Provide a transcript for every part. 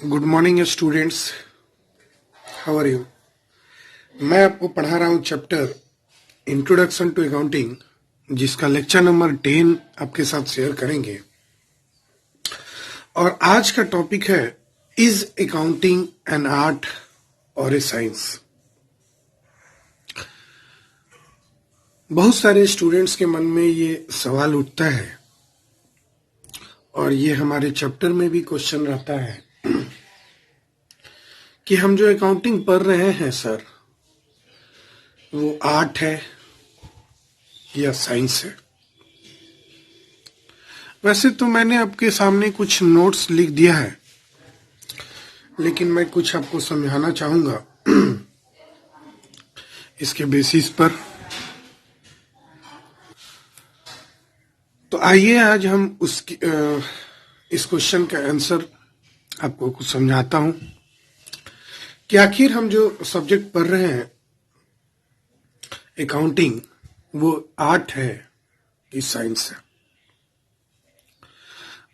Good morning students, how are you. मैं आपको पढ़ा रहा हूं चैप्टर इंट्रोडक्शन टू अकाउंटिंग, जिसका लेक्चर नंबर 10 आपके साथ शेयर करेंगे। और आज का टॉपिक है इज अकाउंटिंग एन आर्ट और ए साइंस। बहुत सारे स्टूडेंट्स के मन में ये सवाल उठता है और ये हमारे चैप्टर में भी क्वेश्चन रहता है कि हम जो अकाउंटिंग पढ़ रहे हैं सर, वो आर्ट है या साइंस है। वैसे तो मैंने आपके सामने कुछ नोट्स लिख दिया है, लेकिन मैं कुछ आपको समझाना चाहूंगा इसके बेसिस पर। तो आइए आज हम उसकी इस क्वेश्चन का आंसर आपको कुछ समझाता हूं कि आखिर हम जो सब्जेक्ट पढ़ रहे हैं अकाउंटिंग, वो आर्ट है कि साइंस है।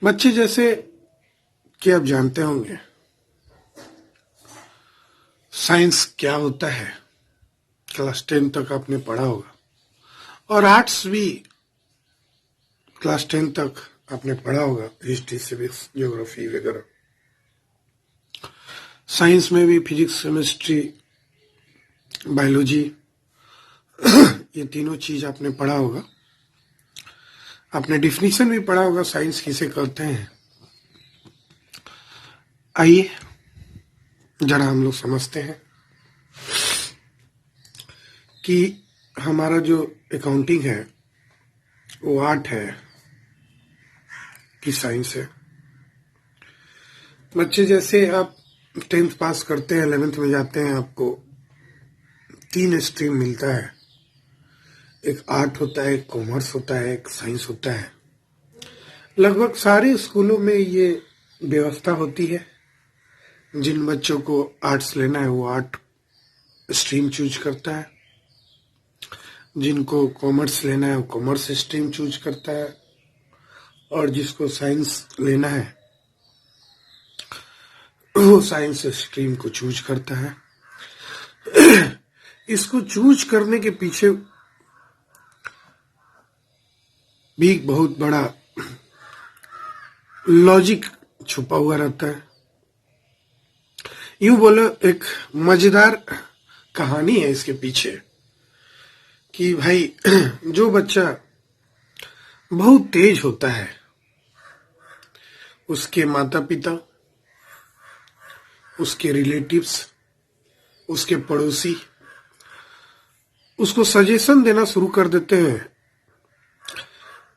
बच्चे जैसे कि आप जानते होंगे साइंस क्या होता है, क्लास 10 तक आपने पढ़ा होगा, और आर्ट्स भी क्लास 10 तक आपने पढ़ा होगा, हिस्ट्री, सिविक्स, ज्योग्राफी वगैरह। साइंस में भी फिजिक्स, केमिस्ट्री, बायोलॉजी, ये तीनों चीज आपने पढ़ा होगा। आपने डिफिनीशन भी पढ़ा होगा साइंस किसे कहते हैं। आइए जरा हम लोग समझते हैं कि हमारा जो अकाउंटिंग है वो आर्ट है कि साइंस है। बच्चे जैसे आप 10th पास करते हैं, 11th में जाते हैं, आपको 3 स्ट्रीम मिलता है। एक आर्ट होता है, एक कॉमर्स होता है, एक साइंस होता है। लगभग सारे स्कूलों में ये व्यवस्था होती है। जिन बच्चों को आर्ट्स लेना है वो आर्ट स्ट्रीम चूज करता है, जिनको कॉमर्स लेना है वो कॉमर्स स्ट्रीम चूज करता है, और जिसको साइंस लेना है वो साइंस स्ट्रीम को चूज करता है। इसको चूज करने के पीछे भी एक बहुत बड़ा लॉजिक छुपा हुआ रहता है। यूं बोलो, एक मजेदार कहानी है इसके पीछे कि भाई जो बच्चा बहुत तेज होता है, उसके माता पिता, उसके रिलेटिव्स, उसके पड़ोसी उसको सजेशन देना शुरू कर देते हैं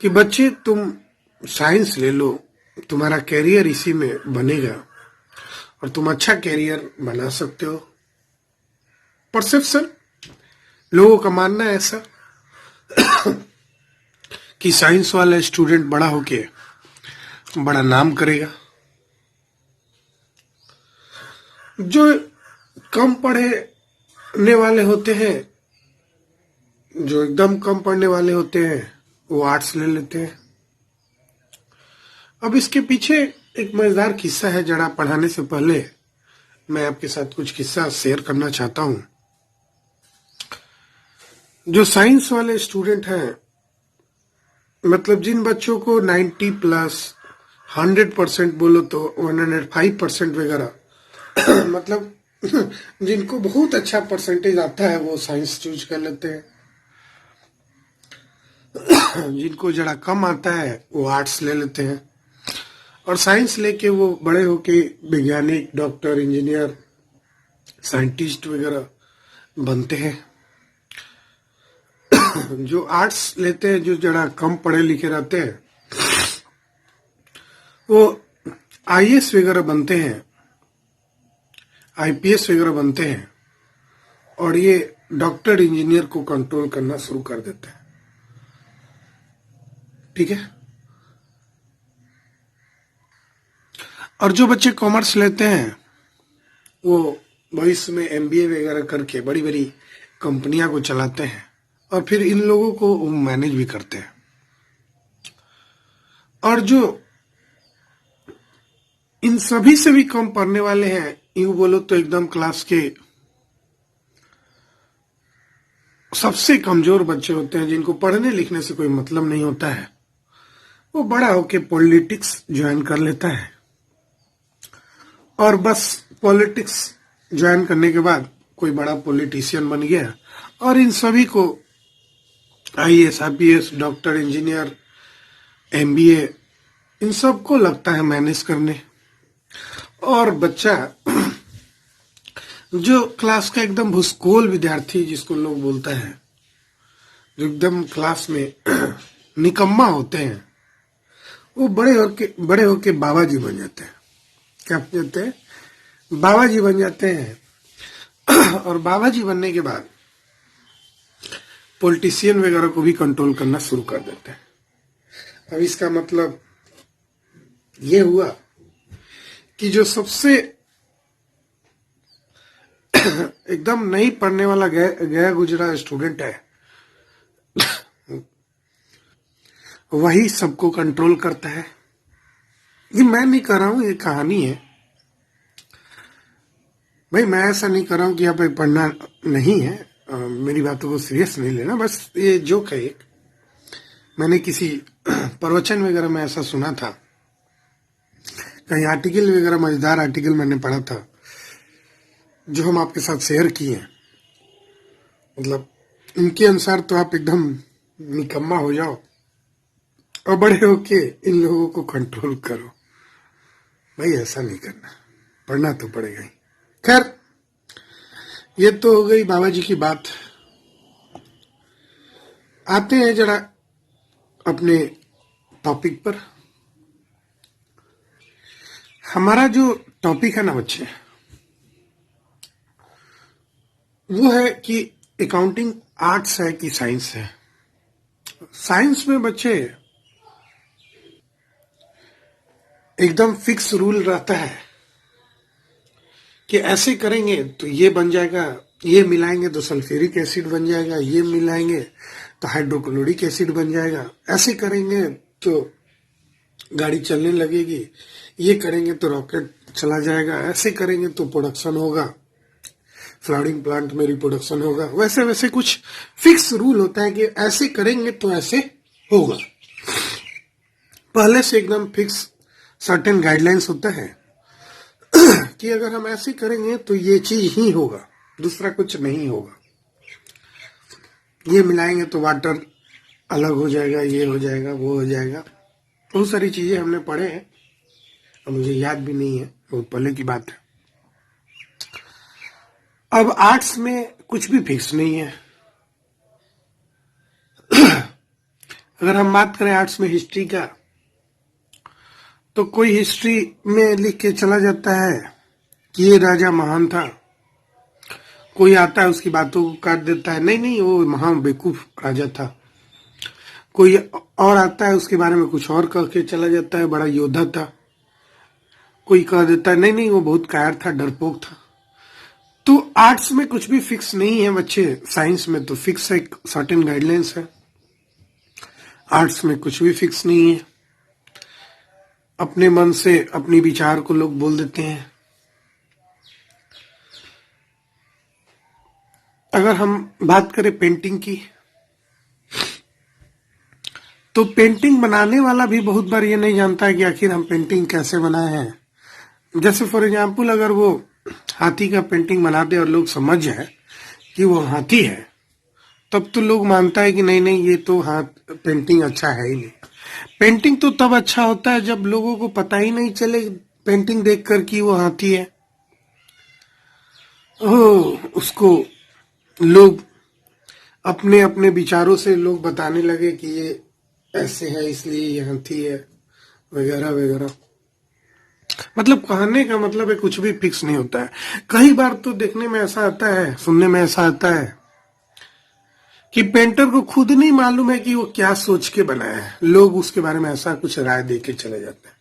कि बच्चे तुम साइंस ले लो, तुम्हारा कैरियर इसी में बनेगा और तुम अच्छा कैरियर बना सकते हो। परसेप्शन, लोगों का मानना है ऐसा कि साइंस वाला स्टूडेंट बड़ा होके बड़ा नाम करेगा। जो कम पढ़ने वाले होते हैं, जो एकदम कम पढ़ने वाले होते हैं, वो आर्ट्स ले लेते हैं। अब इसके पीछे एक मजेदार किस्सा है। जरा पढ़ाने से पहले मैं आपके साथ कुछ किस्सा शेयर करना चाहता हूं। जो साइंस वाले स्टूडेंट हैं, मतलब जिन बच्चों को 90 प्लस 100% बोलो तो 105% वगैरह मतलब जिनको बहुत अच्छा परसेंटेज आता है वो साइंस चूज कर लेते हैं। जिनको जरा कम आता है वो आर्ट्स ले लेते हैं, और साइंस लेके वो बड़े होके वैज्ञानिक, डॉक्टर, इंजीनियर, साइंटिस्ट वगैरह बनते हैं। जो आर्ट्स लेते हैं, जो जरा कम पढ़े लिखे रहते हैं, वो आईएएस वगैरह बनते हैं, आईपीएस वगैरह बनते हैं, और ये डॉक्टर, इंजीनियर को कंट्रोल करना शुरू कर देते हैं। ठीक है। और जो बच्चे कॉमर्स लेते हैं वो भविष्य में एमबीए वगैरह करके बड़ी बड़ी कंपनियां को चलाते हैं, और फिर इन लोगों को मैनेज भी करते हैं। और जो इन सभी से भी कम पढ़ने वाले हैं, यूं बोलो तो एकदम क्लास के सबसे कमजोर बच्चे होते हैं, जिनको पढ़ने लिखने से कोई मतलब नहीं होता है, वो बड़ा होके पॉलिटिक्स ज्वाइन कर लेता है और बस पॉलिटिक्स ज्वाइन करने के बाद कोई बड़ा पॉलिटिशियन बन गया। और इन सभी को IAS, IPS, doctor, engineer, MBA, इन सबको लगता है मैनेज करने। और बच्चा जो क्लास का एकदम भूसकोल विद्यार्थी जिसको लोग बोलता है, जो एकदम क्लास में निकम्मा होते हैं, वो बड़े होके बाबा जी बन जाते हैं। क्या बन जाते हैं? बाबा जी बन जाते हैं। और बाबा जी बनने के बाद पॉलिटिशियन वगैरह को भी कंट्रोल करना शुरू कर देते हैं। अब इसका मतलब ये हुआ कि जो सबसे एकदम नहीं पढ़ने वाला गया गुजरा स्टूडेंट है, वही सबको कंट्रोल करता है। ये मैं नहीं कर रहा हूं, ये कहानी है भाई। मैं ऐसा नहीं कर रहा हूं कि यहाँ पे पढ़ना नहीं है, मेरी बातों को सीरियस नहीं लेना, बस ये जोक है एक। मैंने किसी प्रवचन वगैरह में ऐसा सुना था, कहीं आर्टिकल वगैरह, मजेदार आर्टिकल मैंने पढ़ा था जो हम आपके साथ शेयर किए हैं। मतलब इनके अनुसार तो आप एकदम निकम्मा हो जाओ और बड़े होके इन लोगों को कंट्रोल करो। भाई ऐसा नहीं करना, पढ़ना तो पड़ेगा ही। खैर, ये तो हो गई बाबा जी की बात। आते हैं जरा अपने टॉपिक पर। हमारा जो टॉपिक है ना बच्चे, वो है कि अकाउंटिंग आर्ट्स है कि साइंस है। साइंस में बच्चे एकदम फिक्स रूल रहता है कि ऐसे करेंगे तो ये बन जाएगा, ये मिलाएंगे तो सल्फ्यूरिक एसिड बन जाएगा, ये मिलाएंगे तो हाइड्रोक्लोरिक एसिड बन जाएगा, ऐसे करेंगे तो गाड़ी चलने लगेगी, ये करेंगे तो रॉकेट चला जाएगा, ऐसे करेंगे तो प्रोडक्शन होगा, फ्लावरिंग प्लांट में रिप्रोडक्शन होगा। वैसे वैसे कुछ फिक्स रूल होता है कि ऐसे करेंगे तो ऐसे होगा। पहले से एकदम फिक्स सर्टेन गाइडलाइंस होता है कि अगर हम ऐसे करेंगे तो ये चीज ही होगा, दूसरा कुछ नहीं होगा। ये मिलाएंगे तो वाटर अलग हो जाएगा, ये हो जाएगा, वो हो जाएगा। बहुत सारी चीजें हमने पढ़े हैं, अब मुझे याद भी नहीं है, बहुत पहले की बात है। अब आर्ट्स में कुछ भी फिक्स नहीं है। अगर हम बात करें आर्ट्स में हिस्ट्री का, तो कोई हिस्ट्री में लिख के चला जाता है कि ये राजा महान था, कोई आता है उसकी बातों को काट देता है, नहीं नहीं वो महान बेवकूफ राजा था। कोई और आता है उसके बारे में कुछ और कह के चला जाता है, बड़ा योद्धा था। कोई कह देता है नहीं नहीं वो बहुत कायर था, डरपोक था। तो आर्ट्स में कुछ भी फिक्स नहीं है बच्चे, साइंस में तो फिक्स है, एक सर्टेन गाइडलाइंस है। आर्ट्स में कुछ भी फिक्स नहीं है, अपने मन से अपनी विचार को लोग बोल देते हैं। अगर हम बात करें पेंटिंग की, तो पेंटिंग बनाने वाला भी बहुत बार ये नहीं जानता है कि आखिर हम पेंटिंग कैसे बनाए हैं। जैसे फॉर एग्जाम्पल, अगर वो हाथी का पेंटिंग बना दे और लोग समझ जाए कि वो हाथी है, तब तो लोग मानता है कि नहीं नहीं ये तो हाथ पेंटिंग अच्छा है ही नहीं। पेंटिंग तो तब अच्छा होता है जब लोगों को पता ही नहीं चले पेंटिंग देखकर कि वो हाथी है। उसको लोग अपने अपने विचारों से लोग बताने लगे कि ये ऐसे है इसलिए ये हाथी है, वगैरह वगैरह। मतलब कहने का मतलब है कुछ भी फिक्स नहीं होता है। कई बार तो देखने में ऐसा आता है, सुनने में ऐसा आता है कि पेंटर को खुद नहीं मालूम है कि वो क्या सोच के बनाया है, लोग उसके बारे में ऐसा कुछ राय दे के चले जाते हैं।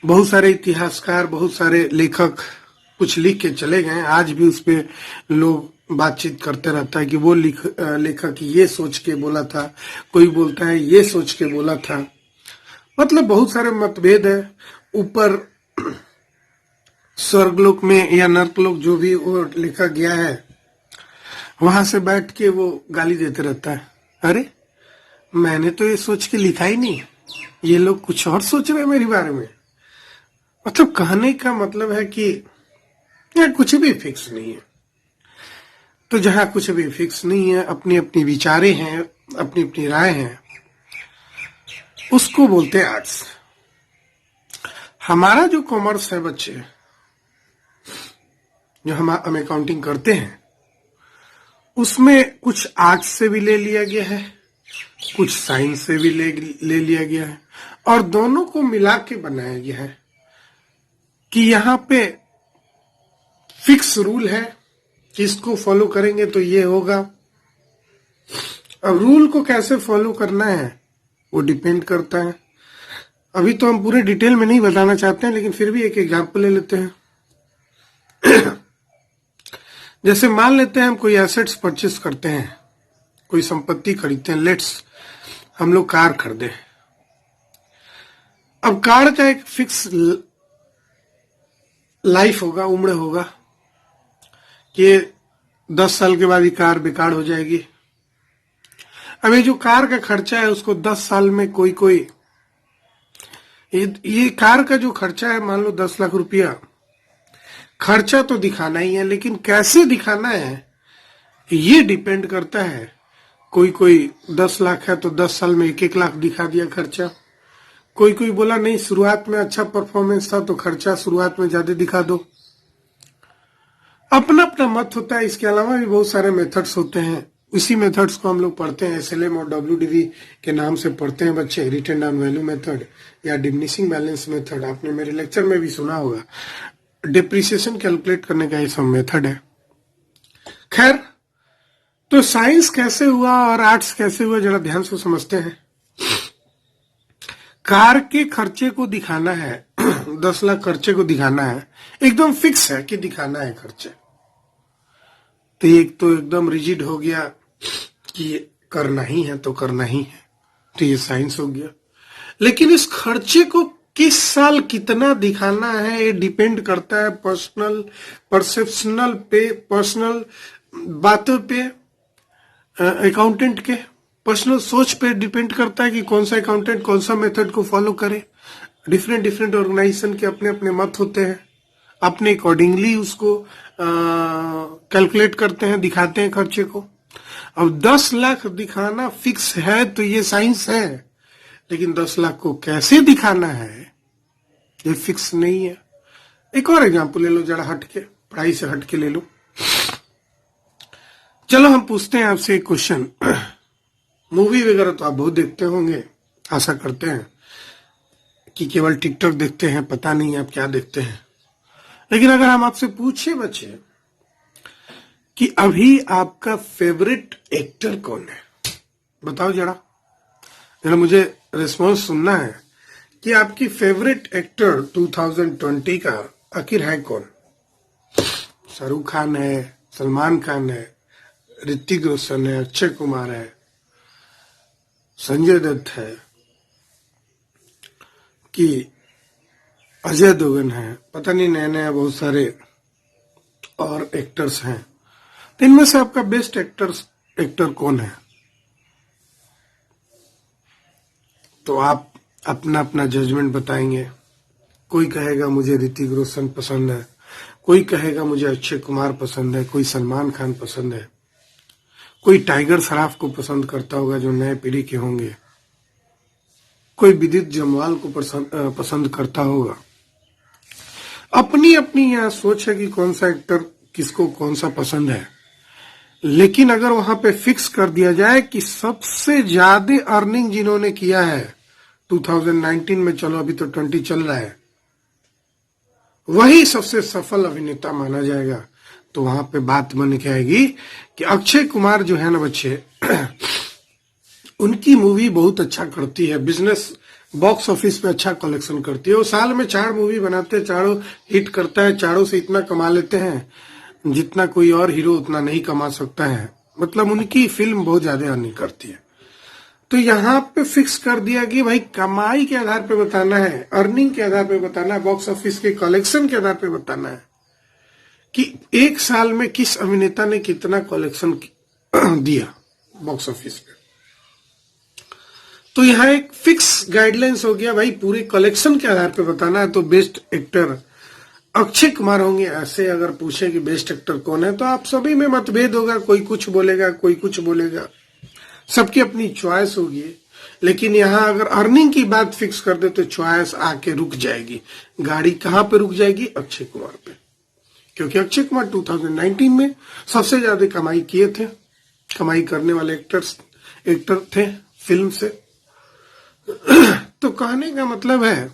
बहुत सारे इतिहासकार, बहुत सारे लेखक कुछ लिख के चले गए, आज भी उस पे लोग बातचीत करते रहता है कि वो लेखक ये सोच के बोला था, कोई बोलता है ये सोच के बोला था। मतलब बहुत सारे मतभेद है। ऊपर स्वर्गलोक में या नर्कलोक जो भी वो लिखा गया है, वहां से बैठ के वो गाली देते रहता है, अरे मैंने तो ये सोच के लिखा ही नहीं, ये लोग कुछ और सोच रहे हैं मेरे बारे में। मतलब कहने का मतलब है कि यहाँ कुछ भी फिक्स नहीं है। तो जहां कुछ भी फिक्स नहीं है, अपनी अपनी विचारे हैं, अपनी अपनी राय हैं, उसको बोलते हैं आर्ट्स। हमारा जो कॉमर्स है बच्चे, जो हम अकाउंटिंग करते हैं, उसमें कुछ आर्ट्स से भी ले लिया गया है, कुछ साइंस से भी ले लिया गया है, और दोनों को मिला के बनाया गया है कि यहाँ पे फिक्स रूल है कि इसको फॉलो करेंगे तो ये होगा। अब रूल को कैसे फॉलो करना है वो डिपेंड करता है। अभी तो हम पूरे डिटेल में नहीं बताना चाहते हैं, लेकिन फिर भी एक एग्जांपल ले लेते हैं। जैसे मान लेते हैं हम कोई एसेट्स परचेस करते हैं, कोई संपत्ति खरीदते हैं। लेट्स हम लोग कार खरीदे। अब कार का एक फिक्स लाइफ होगा, उम्र होगा कि 10 साल के बाद ये कार बेकार हो जाएगी। अब ये जो कार का खर्चा है उसको 10 साल में कोई ये कार का जो खर्चा है, मान लो 10 लाख रुपया, खर्चा तो दिखाना ही है, लेकिन कैसे दिखाना है ये डिपेंड करता है। कोई 10 लाख है तो 10 साल में 1-1 लाख दिखा दिया खर्चा। कोई बोला नहीं, शुरुआत में अच्छा परफॉर्मेंस था तो खर्चा शुरुआत में ज्यादा दिखा दो। अपना अपना मत होता है। इसके अलावा भी बहुत सारे मेथड्स होते हैं। इसी मेथड्स को हम लोग पढ़ते हैं, SLM और WDV के नाम से पढ़ते हैं बच्चे, रिटर्न डाउन वैल्यू मेथड या डिमिनिशिंग बैलेंस मेथड। आपने मेरे लेक्चर में भी सुना होगा। डिप्रिसिएशन कैलकुलेट करने का ये सब मेथड है। खैर, तो साइंस कैसे हुआ और आर्ट्स कैसे हुआ, जरा ध्यान से समझते हैं। कार के खर्चे को दिखाना है, 10 लाख खर्चे को दिखाना है, एकदम फिक्स है कि दिखाना है खर्चे। तो एक तो एकदम रिजिड हो गया कि करना ही है तो करना ही है, तो ये साइंस हो गया। लेकिन इस खर्चे को किस साल कितना दिखाना है ये डिपेंड करता है पर्सनल परसेप्शनल पे, पर्सनल बातों पे, अकाउंटेंट के पर्सनल सोच पे डिपेंड करता है कि कौन सा अकाउंटेंट कौन सा मेथड को फॉलो करे। डिफरेंट ऑर्गेनाइजेशन के अपने अपने मत होते हैं, अपने अकॉर्डिंगली उसको कैलकुलेट करते हैं, दिखाते हैं खर्चे को। अब 10 लाख दिखाना फिक्स है तो ये साइंस है, लेकिन 10 लाख को कैसे दिखाना है ये फिक्स नहीं है। एक और एग्जांपल ले लो, जरा हटके, पढ़ाई से हटके ले लो। चलो हम पूछते हैं आपसे एक क्वेश्चन। मूवी वगैरह तो आप बहुत देखते होंगे, आशा करते हैं कि केवल टिकटॉक देखते हैं, पता नहीं आप क्या देखते हैं। लेकिन अगर हम आपसे पूछे बच्चे कि अभी आपका फेवरेट एक्टर कौन है, बताओ जरा मुझे रिस्पॉन्स सुनना है कि आपकी फेवरेट एक्टर 2020 का आखिर है कौन। शाहरुख खान है, सलमान खान है, ऋतिक रोशन है, अक्षय कुमार है, संजय दत्त है कि अजय देवगन है, पता नहीं नए नए बहुत सारे और एक्टर्स हैं। तो इनमें से आपका बेस्ट एक्टर कौन है? तो आप अपना अपना जजमेंट बताएंगे। कोई कहेगा मुझे ऋतिक रोशन पसंद है, कोई कहेगा मुझे अक्षय कुमार पसंद है, कोई सलमान खान पसंद है, कोई टाइगर श्रॉफ को पसंद करता होगा जो नए पीढ़ी के होंगे, कोई विदित जम्वाल को पसंद करता होगा। अपनी अपनी यह सोच है कि कौन सा एक्टर किसको कौन सा पसंद है। लेकिन अगर वहां पे फिक्स कर दिया जाए कि सबसे ज्यादा अर्निंग जिन्होंने किया है 2019 में, चलो अभी तो 20 चल रहा है, वही सबसे सफल अभिनेता माना जाएगा, तो वहां पे बात बन के आएगी कि अक्षय कुमार जो है ना बच्चे, उनकी मूवी बहुत अच्छा करती है, बिजनेस बॉक्स ऑफिस पे अच्छा कलेक्शन करती है। वो साल में 4 मूवी बनाते हैं, चारों हिट करता है, चारों से इतना कमा लेते हैं। जितना कोई और हीरो उतना नहीं कमा सकता है, मतलब उनकी फिल्म बहुत ज्यादा अर्निंग करती है। तो यहाँ पे फिक्स कर दिया कि भाई कमाई के आधार पे बताना है, अर्निंग के आधार पे बताना है, बॉक्स ऑफिस के कलेक्शन के आधार पे बताना है कि एक साल में किस अभिनेता ने कितना कलेक्शन दिया बॉक्स ऑफिस पे। तो यहाँ एक फिक्स गाइडलाइंस हो गया भाई, पूरे कलेक्शन के आधार पे बताना है। तो बेस्ट एक्टर अक्षय कुमार होंगे। ऐसे अगर पूछे कि बेस्ट एक्टर कौन है, तो आप सभी में मतभेद होगा, कोई कुछ बोलेगा, कोई कुछ बोलेगा, सबकी अपनी चॉइस होगी। लेकिन यहाँ अगर अर्निंग की बात फिक्स कर दे तो चॉइस आके रुक जाएगी। गाड़ी कहाँ पे रुक जाएगी? अक्षय कुमार पे, क्योंकि अक्षय कुमार 2019 में सबसे ज्यादा कमाई किए थे, कमाई करने वाले एक्टर थे फिल्म से। तो कहने का मतलब है,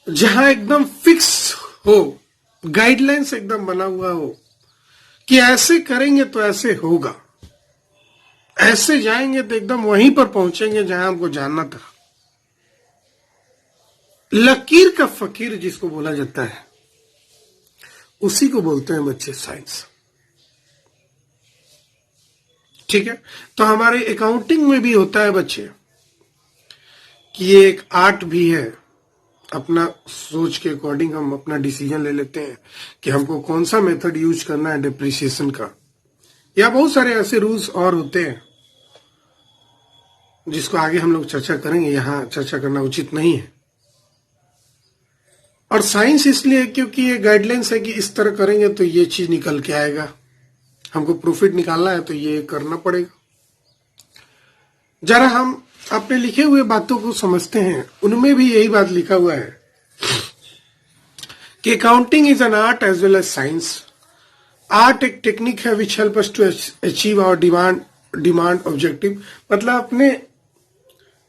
जहां एकदम फिक्स हो, गाइडलाइंस एकदम बना हुआ हो कि ऐसे करेंगे तो ऐसे होगा, ऐसे जाएंगे तो एकदम वहीं पर पहुंचेंगे जहां हमको जानना था। लकीर का फकीर जिसको बोला जाता है, उसी को बोलते हैं बच्चे साइंस। ठीक है। तो हमारे अकाउंटिंग में भी होता है बच्चे कि ये एक आर्ट भी है। अपना सोच के अकॉर्डिंग हम अपना डिसीजन ले लेते हैं कि हमको कौन सा मेथड यूज करना है डिप्रिसिएशन का, या बहुत सारे ऐसे रूल्स और होते हैं जिसको आगे हम लोग चर्चा करेंगे, यहां चर्चा करना उचित नहीं है। और साइंस इसलिए क्योंकि ये गाइडलाइंस है कि इस तरह करेंगे तो ये चीज निकल के आएगा, हमको प्रॉफिट निकालना है तो ये करना पड़ेगा। जरा हम अपने लिखे हुए बातों को समझते हैं, उनमें भी यही बात लिखा हुआ है कि accounting is an art as well as science. Art एक टेक्निक है which help us to achieve our demand objective. मतलब अपने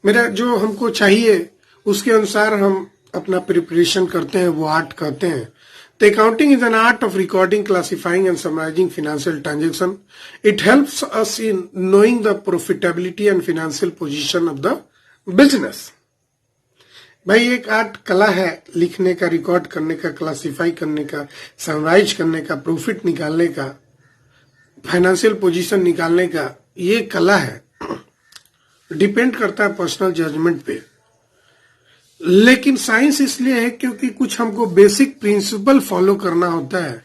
मेरा जो हमको चाहिए उसके अनुसार हम अपना प्रिपरेशन करते हैं, वो आर्ट कहते हैं। The accounting is an art of recording, classifying and summarizing financial transaction. It helps us in knowing the profitability and financial position of the business. भाई एक आर्ट कला है, लिखने का, रिकॉर्ड करने का, क्लासिफाई करने का, समराइज करने का, प्रॉफिट निकालने का, फाइनेंशियल पोजीशन निकालने का, ये कला है। डिपेंड करता है पर्सनल जजमेंट पे। लेकिन साइंस इसलिए है क्योंकि कुछ हमको बेसिक प्रिंसिपल फॉलो करना होता है,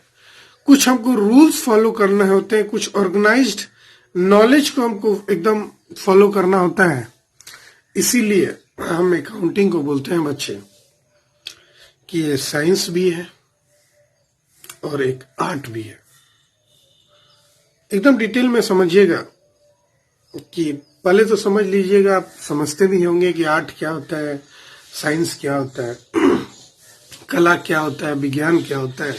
कुछ हमको रूल्स फॉलो करने होते हैं, कुछ ऑर्गेनाइज्ड नॉलेज को हमको एकदम फॉलो करना होता है। इसीलिए हम अकाउंटिंग को बोलते हैं बच्चे कि ये साइंस भी है और एक आर्ट भी है। एकदम डिटेल में समझिएगा कि पहले तो समझ लीजिएगा, आप समझते भी होंगे कि आर्ट क्या होता है, साइंस क्या होता है, कला क्या होता है, विज्ञान क्या होता है।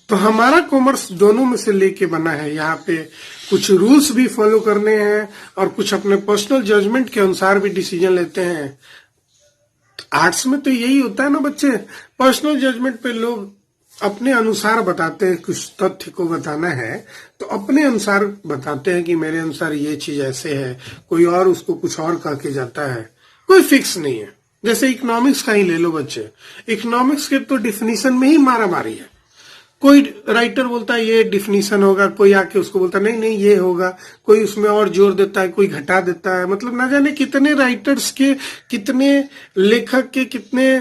तो हमारा कॉमर्स दोनों में से लेके बना है। यहाँ पे कुछ रूल्स भी फॉलो करने हैं और कुछ अपने पर्सनल जजमेंट के अनुसार भी डिसीजन लेते हैं। आर्ट्स में तो यही होता है ना बच्चे, पर्सनल जजमेंट पे लोग अपने अनुसार बताते हैं। कुछ तथ्य को बताना है तो अपने अनुसार बताते हैं कि मेरे अनुसार ये चीज ऐसे है, कोई और उसको कुछ और कह के जाता है, कोई फिक्स नहीं है। जैसे इकोनॉमिक्स का ही ले लो बच्चे, इकोनॉमिक्स के तो डिफिनीशन में ही मारा मारी है। कोई राइटर बोलता है ये डिफिनीशन होगा, कोई आके उसको बोलता है नहीं नहीं ये होगा, कोई उसमें और जोर देता है, कोई घटा देता है। मतलब ना जाने कितने राइटर्स के, कितने लेखक के कितने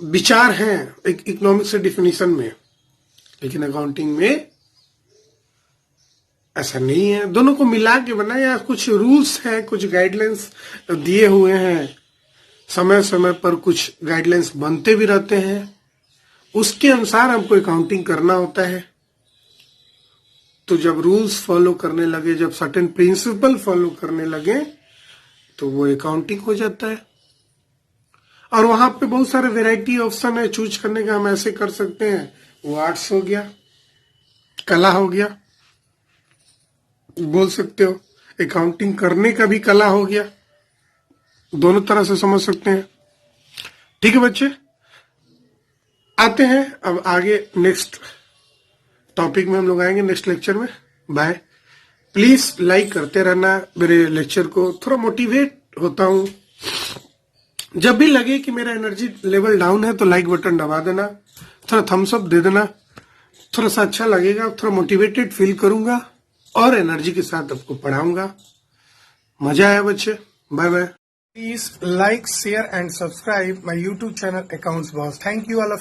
विचार हैं इकोनॉमिक्स के डिफिनीशन में। लेकिन अकाउंटिंग में ऐसा नहीं है, दोनों को मिला के बनाया। कुछ रूल्स है, कुछ गाइडलाइंस दिए हुए हैं, समय समय पर कुछ गाइडलाइंस बनते भी रहते हैं, उसके अनुसार हमको अकाउंटिंग करना होता है। तो जब रूल्स फॉलो करने लगे, जब सर्टेन प्रिंसिपल फॉलो करने लगे, तो वो अकाउंटिंग हो जाता है। और वहां पे बहुत सारे वैरायटी ऑप्शन है चूज करने का, हम ऐसे कर सकते हैं, वो आर्ट्स हो गया, कला हो गया, बोल सकते हो। अकाउंटिंग करने का भी कला हो गया, दोनों तरह से समझ सकते हैं। ठीक है बच्चे, आते हैं अब आगे नेक्स्ट टॉपिक में हम लोग आएंगे नेक्स्ट लेक्चर में। बाय। प्लीज लाइक करते रहना मेरे लेक्चर को, थोड़ा मोटिवेट होता हूं। जब भी लगे कि मेरा एनर्जी लेवल डाउन है तो लाइक बटन दबा देना, थोड़ा थम्स अप दे देना, थोड़ा सा अच्छा लगेगा, थोड़ा मोटिवेटेड फील करूंगा और एनर्जी के साथ आपको पढ़ाऊंगा। मजा आया बच्चे? Bye bye. Please like, share and subscribe my YouTube channel Accounts Boss. Thank you all of